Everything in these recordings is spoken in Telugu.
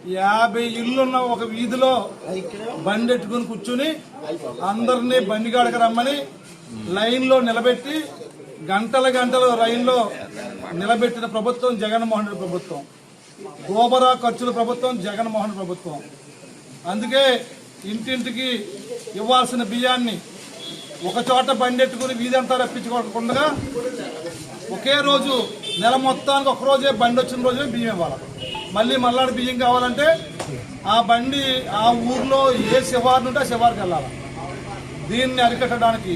50 ఇళ్లున్న ఒక వీధిలో బండి ఎట్టుకుని కూర్చుని అందరినీ బండిగాడక రమ్మని లైన్లో నిలబెట్టి గంటల రైల్లో నిలబెట్టిన ప్రభుత్వం జగన్మోహన్ రెడ్డి ప్రభుత్వం. గోబరా ఖర్చుల ప్రభుత్వం జగన్మోహన్ ప్రభుత్వం. అందుకే ఇంటింటికి ఇవ్వాల్సిన బియ్యాన్ని ఒక చోట బండెట్టుకుని వీధంతా రప్పించుకోకుండా ఒకే రోజు నెల మొత్తానికి ఒక రోజే బండి వచ్చిన రోజే బియ్యం ఇవ్వాలి. మళ్ళీ మల్లాడి బియ్యం కావాలంటే ఆ బండి ఆ ఊర్లో ఏ శివారు ఉంటే ఆ శివారుకి వెళ్ళాలి. దీన్ని అరికట్టడానికి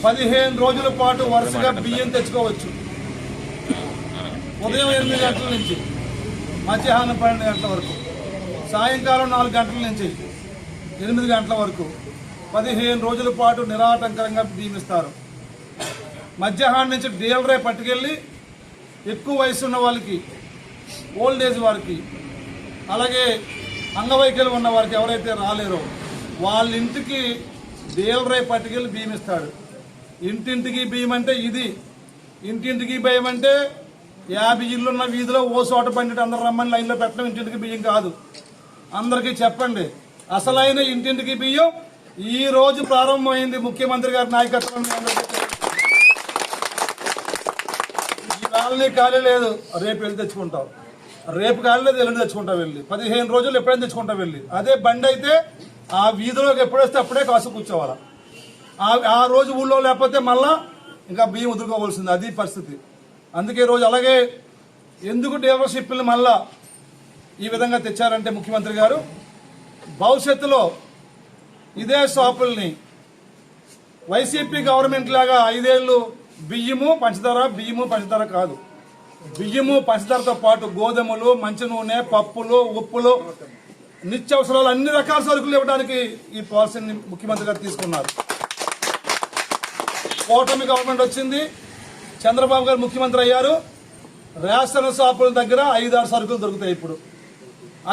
15 రోజుల పాటు వరుసగా బియ్యం తెచ్చుకోవచ్చు. ఉదయం 8 గంటల నుంచి మధ్యాహ్నం 12 గంటల వరకు, సాయంకాలం 4 గంటల నుంచి 8 గంటల వరకు 15 రోజుల పాటు నిరాటంకరంగా బియ్యం ఇస్తారు. మధ్యాహ్నం నుంచి డీలరే పట్టుకెళ్ళి ఎక్కువ వయసు ఉన్న వాళ్ళకి, ఓల్డ్ ఏజ్ వారికి, అలాగే అంగవైకల్యం ఉన్న వారికి ఎవరైతే రాలేరో వాళ్ళ ఇంటికి డీలరే పట్టుకెళ్ళి బియ్యం ఇస్తాడు. ఇంటింటికి బియ్యం అంటే ఇది. ఇంటింటికి బియ్యం అంటే 50 ఇళ్లున్న వీధిలో ఓ చోట పండిట్ అందరు రమ్మని లైన్లో పెట్టడం ఇంటింటికి బియ్యం కాదు. అందరికీ చెప్పండి, అసలైన ఇంటింటికి బియ్యం ఈ రోజు ప్రారంభమైంది. ముఖ్యమంత్రి గారి నాయకత్వం. ఈ వాళ్ళని ఖాళీ లేదు, రేపు వెళ్ళి తెచ్చుకుంటాం. రేపు ఖాళీ లేదు, ఎల్లుండి తెచ్చుకుంటాం వెళ్ళి. 15 రోజులు ఎప్పుడైనా తెచ్చుకుంటాం వెళ్ళి. అదే బండి అయితే ఆ వీధిలోకి ఎప్పుడొస్తే అప్పుడే కాసు కూర్చోవాలి. ఆ రోజు ఊళ్ళో లేకపోతే మళ్ళా ఇంకా బియ్యం వదులుకోవాల్సింది. అది పరిస్థితి. అందుకే రోజు అలాగే ఎందుకు డీలర్షిప్ని మళ్ళా ఈ విధంగా తెచ్చారంటే ముఖ్యమంత్రి గారు భవిష్యత్తులో ఇదే షాపుల్ని వైసీపీ గవర్నమెంట్ లాగా 5 ఏళ్లు బియ్యము పంచదార కాదు, బియ్యము పంచదారతో పాటు గోధుమలు, మంచి నూనె, పప్పులు, ఉప్పులు, నిత్యావసరాలు అన్ని రకాల సరుకులు ఇవ్వడానికి ఈ పాలసీని ముఖ్యమంత్రి గారు తీసుకున్నారు. కూటమి గవర్నమెంట్ వచ్చింది, చంద్రబాబు గారు ముఖ్యమంత్రి అయ్యారు. రేషన్ షాపుల దగ్గర 5-6 సరుకులు దొరుకుతాయి ఇప్పుడు.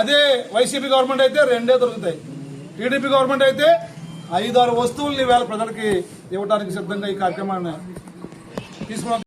అదే వైసీపీ గవర్నమెంట్ అయితే 2 దొరుకుతాయి. టీడీపీ గవర్నమెంట్ అయితే 5-6 వస్తువుల్ని వేళ ప్రజలకి ఇవ్వడానికి సిద్ధంగా ఈ కార్యక్రమాన్ని తీసుకున్నాం.